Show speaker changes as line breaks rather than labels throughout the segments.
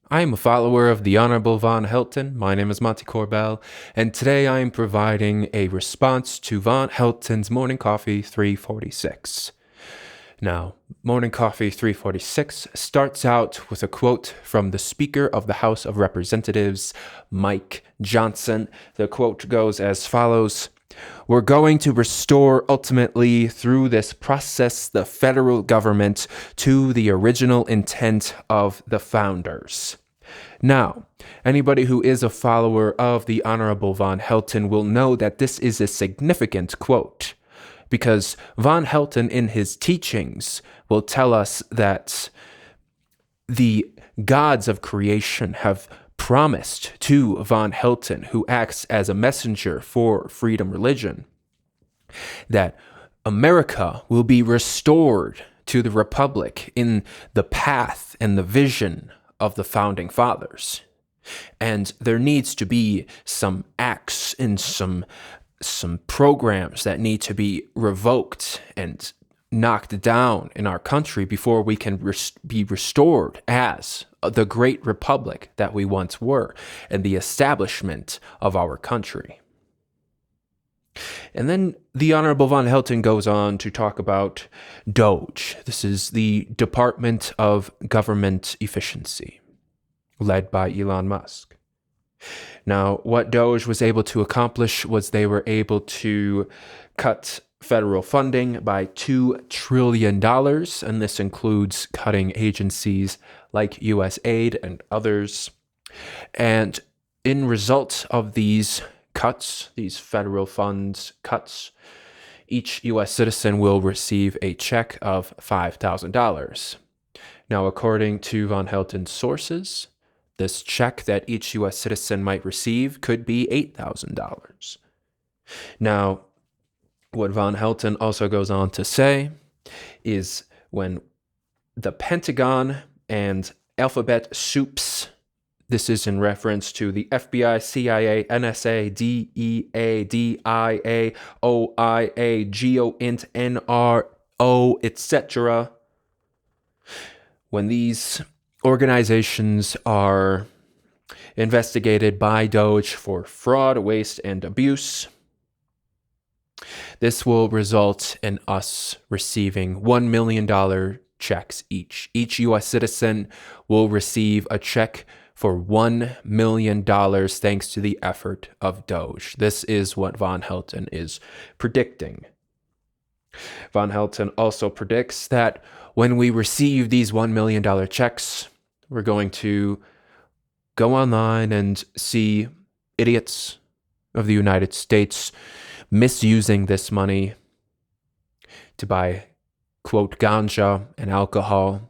I am a follower of the Honorable Von Helton. My name is Monty Corbell, and today I am providing a response to Von Helton's Morning Coffee 346. Now, Morning Coffee 346 starts out with a quote from the Speaker of the House of Representatives, Mike Johnson. The quote goes as follows: "We're going to restore ultimately through this process the federal government to the original intent of the founders." Now, anybody who is a follower of the Honorable Von Helton will know that this is a significant quote, because Von Helton in his teachings will tell us that the gods of creation have promised to Von Helton, who acts as a messenger for freedom religion, that America will be restored to the Republic in the path and the vision of the founding fathers. And there needs to be some acts and some programs that need to be revoked and knocked down in our country before we can be restored as the great republic that we once were and the establishment of our country. And then the Honorable Von Helton goes on to talk about DOGE. This is the Department of Government Efficiency, led by Elon Musk. Now, what DOGE was able to accomplish was they were able to cut federal funding by $2 trillion, and this includes cutting agencies like USAID and others. And in result of these cuts, these federal funds cuts, each U.S. citizen will receive a check of $5,000. Now, according to Von Helton's sources, this check that each U.S. citizen might receive could be $8,000. Now, what Von Helton also goes on to say is when the Pentagon and Alphabet Soups, this is in reference to the FBI, CIA, NSA, DEA, DIA, OIA, GEOINT, NRO, etc. When these organizations are investigated by DOGE for fraud, waste, and abuse, this will result in us receiving $1 million checks each. Each U.S. citizen will receive a check for $1 million thanks to the effort of DOGE. This is what Von Helton is predicting. Von Helton also predicts that when we receive these $1 million checks, we're going to go online and see idiots of the United States misusing this money to buy, quote, ganja and alcohol.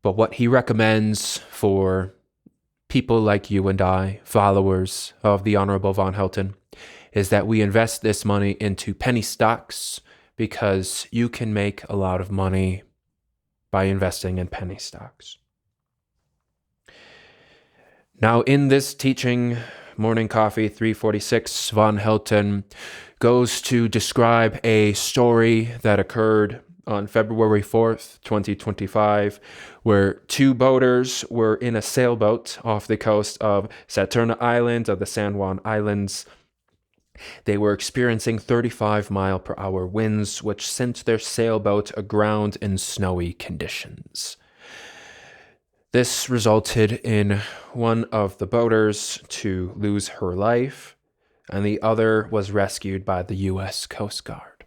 But what he recommends for people like you and I, followers of the Honorable Von Helton, is that we invest this money into penny stocks, because you can make a lot of money by investing in penny stocks. Now, in this teaching, Morning Coffee 346, Von Helton goes to describe a story that occurred on February 4th, 2025, where two boaters were in a sailboat off the coast of Saturna Island of the San Juan Islands. They were experiencing 35-mile-per-hour winds, which sent their sailboat aground in snowy conditions. This resulted in one of the boaters to lose her life, and the other was rescued by the U.S. Coast Guard.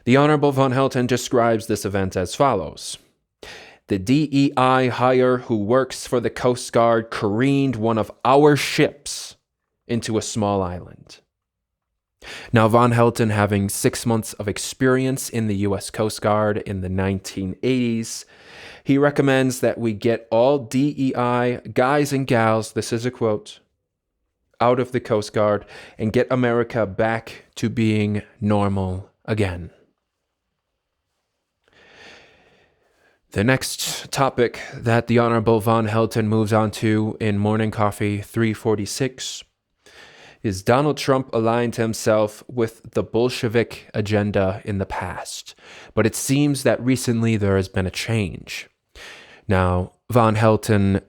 The Honorable Von Helton describes this event as follows: "The DEI hire who works for the Coast Guard careened one of our ships into a small island." Now, Von Helton, having 6 months of experience in the U.S. Coast Guard in the 1980s, he recommends that we get all DEI guys and gals, this is a quote, out of the Coast Guard and get America back to being normal again. The next topic that the Honorable Von Helton moves on to in Morning Coffee 346 is Donald Trump aligned himself with the Bolshevik agenda in the past, but it seems that recently there has been a change. Now, von Helton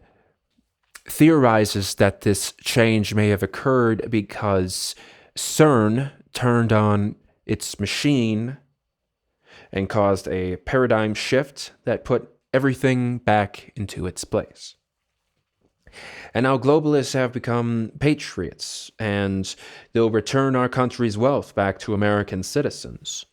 theorizes that this change may have occurred because CERN turned on its machine and caused a paradigm shift that put everything back into its place. And now globalists have become patriots, and they'll return our country's wealth back to American citizens.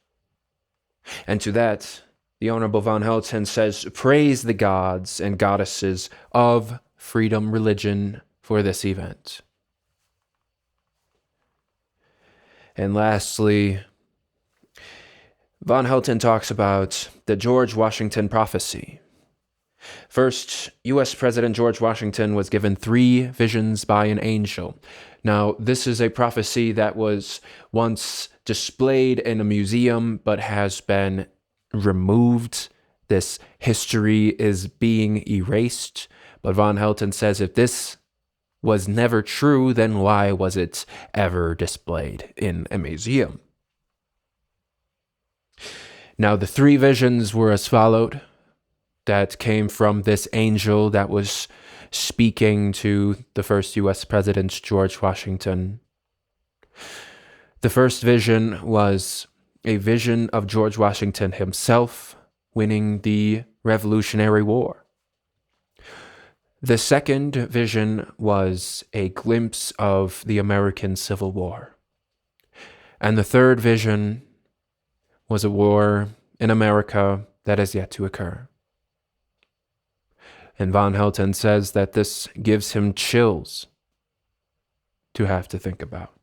And to that, the Honorable von Helton says, praise the gods and goddesses of freedom religion for this event. And lastly, von Helton talks about the George Washington prophecy. First, U.S. President George Washington was given 3 visions by an angel. Now, this is a prophecy that was once displayed in a museum but has been removed. This history is being erased. But von Helton says if this was never true, then why was it ever displayed in a museum? Now, the 3 visions were as followed. That came from this angel that was speaking to the first U.S. President, George Washington. The first vision was a vision of George Washington himself winning the Revolutionary War. The second vision was a glimpse of the American Civil War. And the third vision was a war in America that is yet to occur. And von Helton says that this gives him chills to have to think about.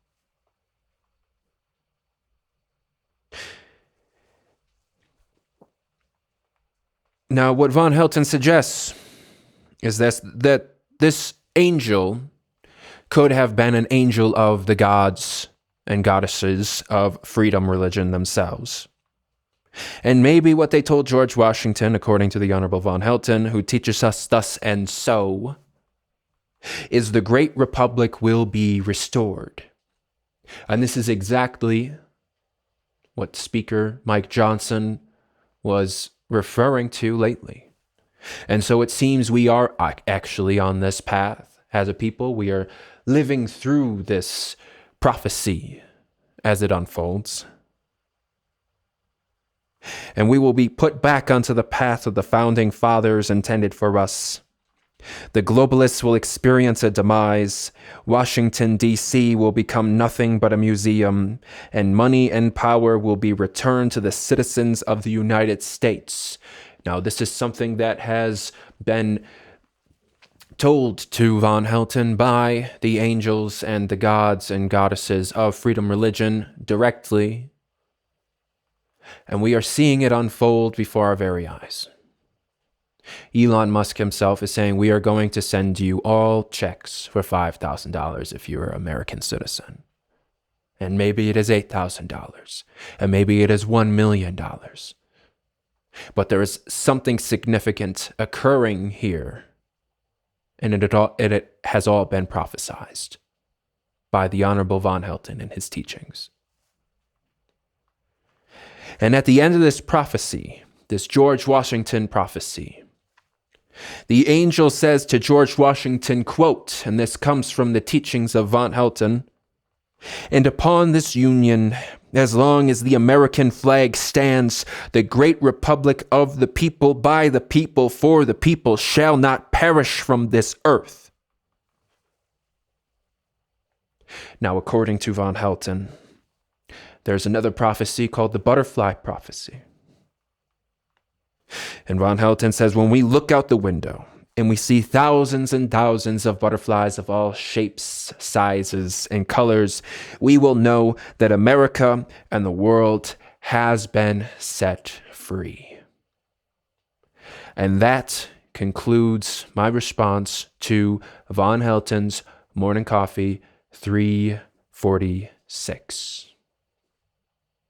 Now, what von Helton suggests is that this angel could have been an angel of the gods and goddesses of freedom religion themselves. And maybe what they told George Washington, according to the Honorable von Helton, who teaches us thus and so, is the great republic will be restored. And this is exactly what Speaker Mike Johnson was referring to lately. And so it seems we are actually on this path as a people. We are living through this prophecy as it unfolds. And we will be put back onto the path of the founding fathers intended for us. The globalists will experience a demise. Washington, D.C. will become nothing but a museum, and money and power will be returned to the citizens of the United States. Now, this is something that has been told to von Helton by the angels and the gods and goddesses of freedom religion directly. And we are seeing it unfold before our very eyes. Elon Musk himself is saying, we are going to send you all checks for $5,000 if you're an American citizen. And maybe it is $8,000. And maybe it is $1 million. But there is something significant occurring here. And it has all been prophesized by the Honorable von Helton in his teachings. And at the end of this prophecy, this George Washington prophecy, the angel says to George Washington, quote, and this comes from the teachings of von Helton, and upon this union, as long as the American flag stands, the great republic of the people, by the people, for the people, shall not perish from this earth. Now, according to von Helton, there's another prophecy called the butterfly prophecy. And von Helton says, when we look out the window and we see thousands and thousands of butterflies of all shapes, sizes, and colors, we will know that America and the world has been set free. And that concludes my response to von Helton's Morning Coffee 346.